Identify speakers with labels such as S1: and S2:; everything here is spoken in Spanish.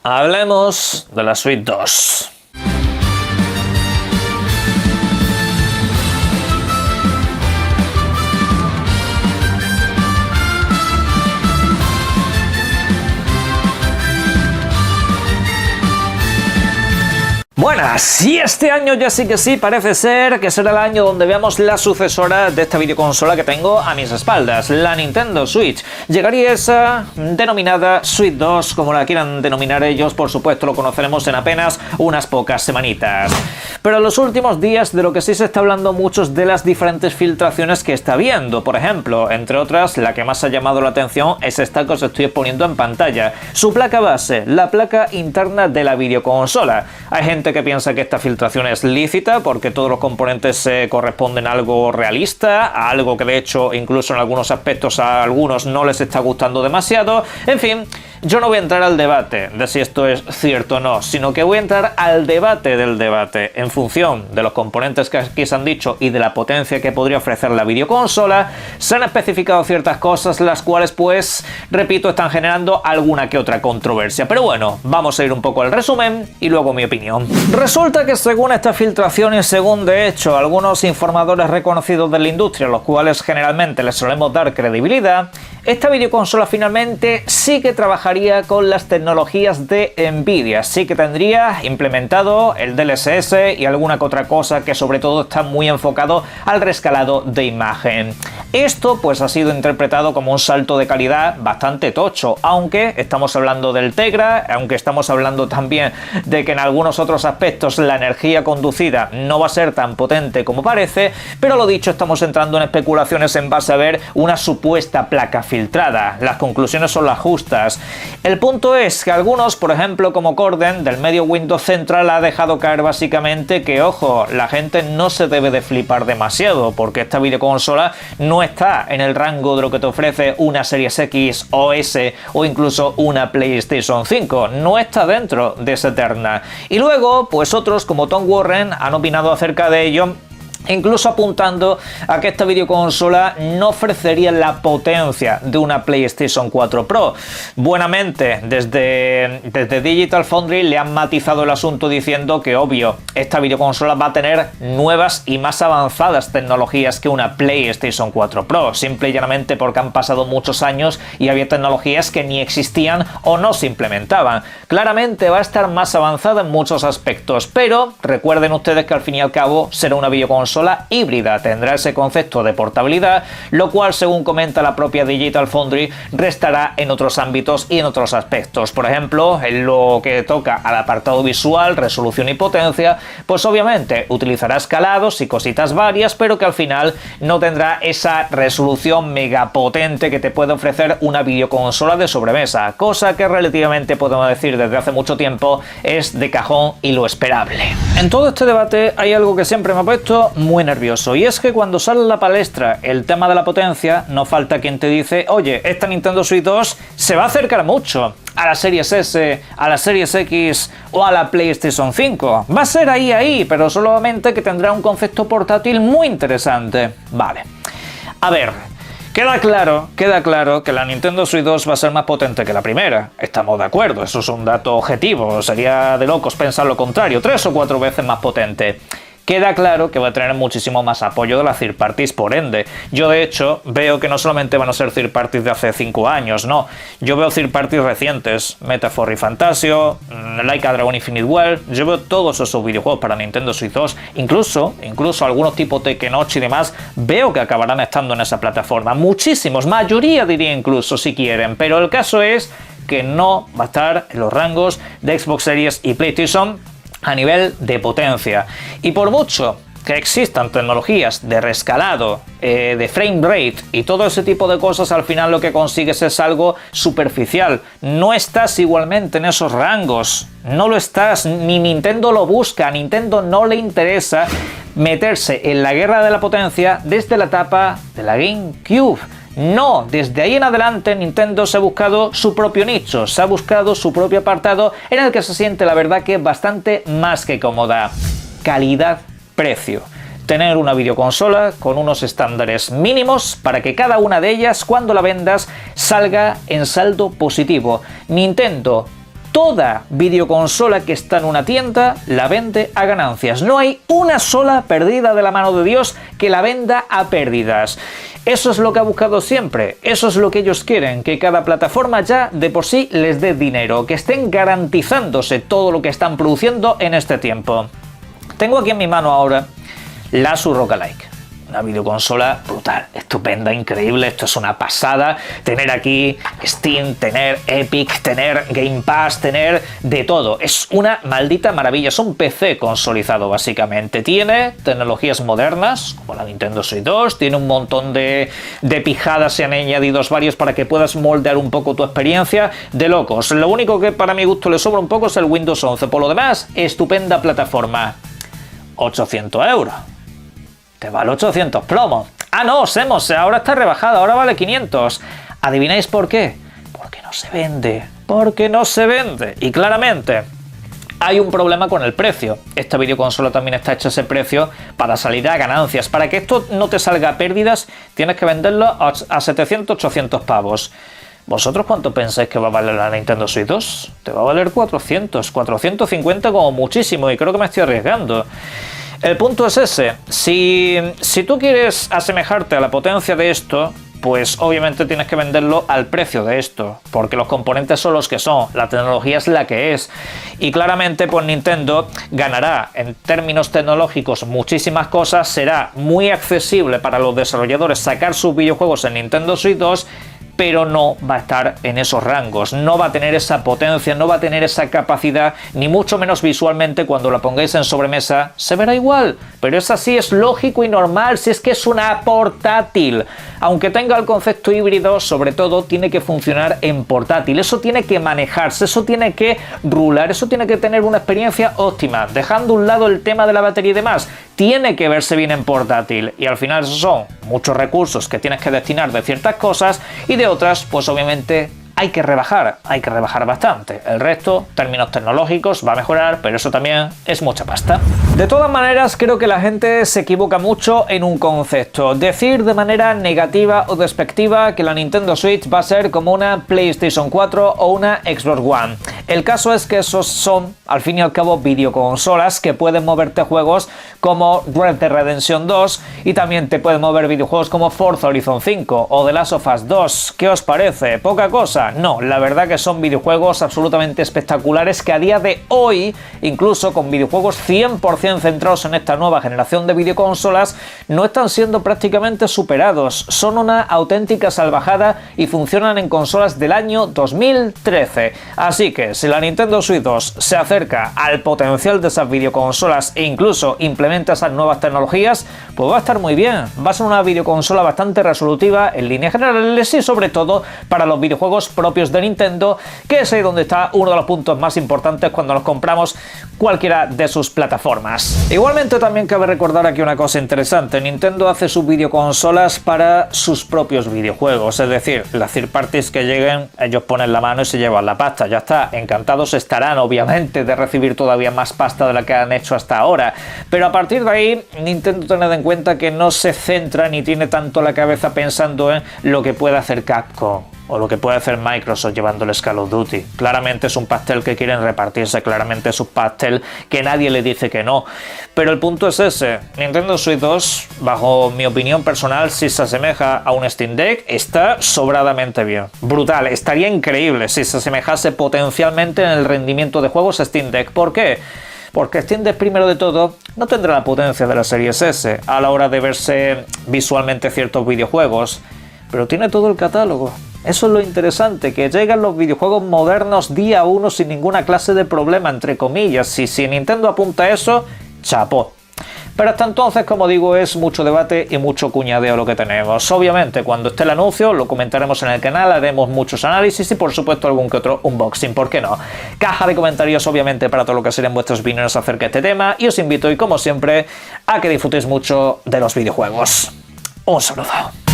S1: Hablemos de la Switch 2. Buenas, y este año ya sí que sí parece ser que será el año donde veamos la sucesora de esta videoconsola que tengo a mis espaldas, la Nintendo Switch. Llegaría esa denominada Switch 2, como la quieran denominar ellos, por supuesto lo conoceremos en apenas unas pocas semanitas. Pero en los últimos días de lo que sí se está hablando mucho es de las diferentes filtraciones que está viendo. Por ejemplo, entre otras, la que más ha llamado la atención es esta que os estoy poniendo en pantalla. Su placa base, la placa interna de la videoconsola. Hay gente que piensa que esta filtración es lícita porque todos los componentes corresponden a algo realista, a algo que de hecho incluso en algunos aspectos a algunos no les está gustando demasiado. En fin, yo no voy a entrar al debate de si esto es cierto o no, sino que voy a entrar al debate del debate. En función de los componentes que aquí se han dicho y de la potencia que podría ofrecer la videoconsola, se han especificado ciertas cosas las cuales, pues, repito, están generando alguna que otra controversia. Pero bueno, vamos a ir un poco al resumen y luego mi opinión. Resulta que según esta filtración y según de hecho algunos informadores reconocidos de la industria, los cuales generalmente les solemos dar credibilidad, esta videoconsola finalmente sí que trabajaría con las tecnologías de Nvidia, sí que tendría implementado el DLSS y alguna que otra cosa que sobre todo está muy enfocado al rescalado de imagen. Esto pues ha sido interpretado como un salto de calidad bastante tocho, aunque estamos hablando del Tegra, aunque estamos hablando también de que en algunos otros aspectos la energía conducida no va a ser tan potente como parece, pero lo dicho, estamos entrando en especulaciones en base a ver una supuesta placa filtrada. Las conclusiones son las justas. El punto es que algunos, por ejemplo como Corden del medio Windows Central, ha dejado caer básicamente que, ojo, la gente no se debe de flipar demasiado porque esta videoconsola no está en el rango de lo que te ofrece una Series X o S o incluso una PlayStation 5, no está dentro de esa terna. Y luego, pues otros como Tom Warren han opinado acerca de ello, incluso apuntando a que esta videoconsola no ofrecería la potencia de una PlayStation 4 Pro. Buenamente, desde Digital Foundry le han matizado el asunto diciendo que, obvio, esta videoconsola va a tener nuevas y más avanzadas tecnologías que una PlayStation 4 Pro, simple y llanamente porque han pasado muchos años y había tecnologías que ni existían o no se implementaban. Claramente va a estar más avanzada en muchos aspectos, pero recuerden ustedes que al fin y al cabo será una videoconsola híbrida, tendrá ese concepto de portabilidad, lo cual, según comenta la propia Digital Foundry, restará en otros ámbitos y en otros aspectos. Por ejemplo, en lo que toca al apartado visual, resolución y potencia, pues obviamente utilizará escalados y cositas varias, pero que al final no tendrá esa resolución mega potente que te puede ofrecer una videoconsola de sobremesa, cosa que relativamente podemos decir desde hace mucho tiempo es de cajón y lo esperable. En todo este debate hay algo que siempre me ha puesto muy nervioso, y es que cuando sale a la palestra el tema de la potencia, no falta quien te dice: oye, esta Nintendo Switch 2 se va a acercar mucho a la Series S, a la Series X o a la PlayStation 5. Va a ser ahí, pero solamente que tendrá un concepto portátil muy interesante. Vale. A ver, queda claro que la Nintendo Switch 2 va a ser más potente que la primera. Estamos de acuerdo, eso es un dato objetivo. Sería de locos pensar lo contrario, 3 o 4 veces más potente. Queda claro que va a tener muchísimo más apoyo de las third parties, por ende. Yo, de hecho, veo que no solamente van a ser third parties de hace 5 años, no. Yo veo third parties recientes. Metaphor y Fantasio, Like a Dragon Infinite World. Yo veo todos esos videojuegos para Nintendo Switch 2. Incluso algunos tipos Tekken-8 y demás, veo que acabarán estando en esa plataforma. Muchísimos, mayoría diría incluso, si quieren. Pero el caso es que no va a estar en los rangos de Xbox Series y PlayStation a nivel de potencia. Y por mucho que existan tecnologías de rescalado, de frame rate y todo ese tipo de cosas, al final lo que consigues es algo superficial. No estás igualmente en esos rangos, no lo estás, ni Nintendo lo busca, a Nintendo no le interesa meterse en la guerra de la potencia desde la etapa de la GameCube. No, desde ahí en adelante Nintendo se ha buscado su propio nicho, se ha buscado su propio apartado en el que se siente, la verdad, que es bastante más que cómoda. Calidad-precio. Tener una videoconsola con unos estándares mínimos para que cada una de ellas, cuando la vendas, salga en saldo positivo. Nintendo Toda videoconsola que está en una tienda la vende a ganancias. No hay una sola perdida de la mano de Dios que la venda a pérdidas. Eso es lo que ha buscado siempre, eso es lo que ellos quieren, que cada plataforma ya de por sí les dé dinero, que estén garantizándose todo lo que están produciendo en este tiempo. Tengo aquí en mi mano ahora la Asus ROG Ally. Una videoconsola brutal, estupenda, increíble, esto es una pasada, tener aquí Steam, tener Epic, tener Game Pass, tener de todo, es una maldita maravilla, es un PC consolidado básicamente, tiene tecnologías modernas, como la Nintendo Switch 2, tiene un montón de pijadas y han añadidos varios para que puedas moldear un poco tu experiencia de locos, lo único que para mi gusto le sobra un poco es el Windows 11, por lo demás, estupenda plataforma, 800 €. Te vale 800 plomos. Ah, no, Semos, ahora está rebajada, ahora vale 500. ¿Adivináis por qué? Porque no se vende. Porque no se vende. Y claramente hay un problema con el precio. Esta videoconsola también está hecha a ese precio para salir a ganancias. Para que esto no te salga a pérdidas, tienes que venderlo a 700, 800 pavos. ¿Vosotros cuánto pensáis que va a valer la Nintendo Switch 2? Te va a valer 400, 450 como muchísimo, y creo que me estoy arriesgando. El punto es ese, si tú quieres asemejarte a la potencia de esto, pues obviamente tienes que venderlo al precio de esto, porque los componentes son los que son, la tecnología es la que es, y claramente pues Nintendo ganará en términos tecnológicos muchísimas cosas, será muy accesible para los desarrolladores sacar sus videojuegos en Nintendo Switch 2, pero no va a estar en esos rangos, no va a tener esa potencia, no va a tener esa capacidad, ni mucho menos visualmente cuando la pongáis en sobremesa, se verá igual, pero es así, es lógico y normal, si es que es una portátil, aunque tenga el concepto híbrido, sobre todo tiene que funcionar en portátil, eso tiene que manejarse, eso tiene que rular, eso tiene que tener una experiencia óptima, dejando a un lado el tema de la batería y demás, tiene que verse bien en portátil, y al final esos son muchos recursos que tienes que destinar de ciertas cosas, y de otras, pues obviamente hay que rebajar bastante. El resto, términos tecnológicos, va a mejorar, pero eso también es mucha pasta. De todas maneras, creo que la gente se equivoca mucho en un concepto. Decir de manera negativa o despectiva que la Nintendo Switch va a ser como una PlayStation 4 o una Xbox One. El caso es que esos son, al fin y al cabo, videoconsolas que pueden moverte juegos como Red Dead Redemption 2 y también te pueden mover videojuegos como Forza Horizon 5 o The Last of Us 2. ¿Qué os parece? ¿Poca cosa? No, la verdad que son videojuegos absolutamente espectaculares que a día de hoy, incluso con videojuegos 100% centrados en esta nueva generación de videoconsolas, no están siendo prácticamente superados. Son una auténtica salvajada y funcionan en consolas del año 2013. Así que si la Nintendo Switch 2 se acerca al potencial de esas videoconsolas e incluso implementa esas nuevas tecnologías, pues va a estar muy bien. Va a ser una videoconsola bastante resolutiva en líneas generales y sobre todo para los videojuegos propios de Nintendo, que es ahí donde está uno de los puntos más importantes cuando nos compramos cualquiera de sus plataformas. Igualmente también cabe recordar aquí una cosa interesante, Nintendo hace sus videoconsolas para sus propios videojuegos, es decir, las third parties que lleguen, ellos ponen la mano y se llevan la pasta, ya está, encantados estarán obviamente de recibir todavía más pasta de la que han hecho hasta ahora, pero a partir de ahí Nintendo tened en cuenta que no se centra ni tiene tanto la cabeza pensando en lo que puede hacer Capcom o lo que puede hacer Microsoft llevándoles Call of Duty. Claramente es un pastel que quieren repartirse, claramente es un pastel que nadie le dice que no. Pero el punto es ese, Nintendo Switch 2, bajo mi opinión personal, si se asemeja a un Steam Deck, está sobradamente bien. Brutal, estaría increíble si se asemejase potencialmente en el rendimiento de juegos a Steam Deck. ¿Por qué? Porque Steam Deck, primero de todo, no tendrá la potencia de la Series S a la hora de verse visualmente ciertos videojuegos, pero tiene todo el catálogo. Eso es lo interesante, que llegan los videojuegos modernos día 1 sin ninguna clase de problema, entre comillas, y si Nintendo apunta a eso, chapó. Pero hasta entonces, como digo, es mucho debate y mucho cuñadeo lo que tenemos. Obviamente, cuando esté el anuncio, lo comentaremos en el canal, haremos muchos análisis y por supuesto algún que otro unboxing, ¿por qué no? Caja de comentarios, obviamente, para todo lo que serían vuestras opiniones acerca de este tema, y os invito, y como siempre, a que disfrutéis mucho de los videojuegos. Un saludo.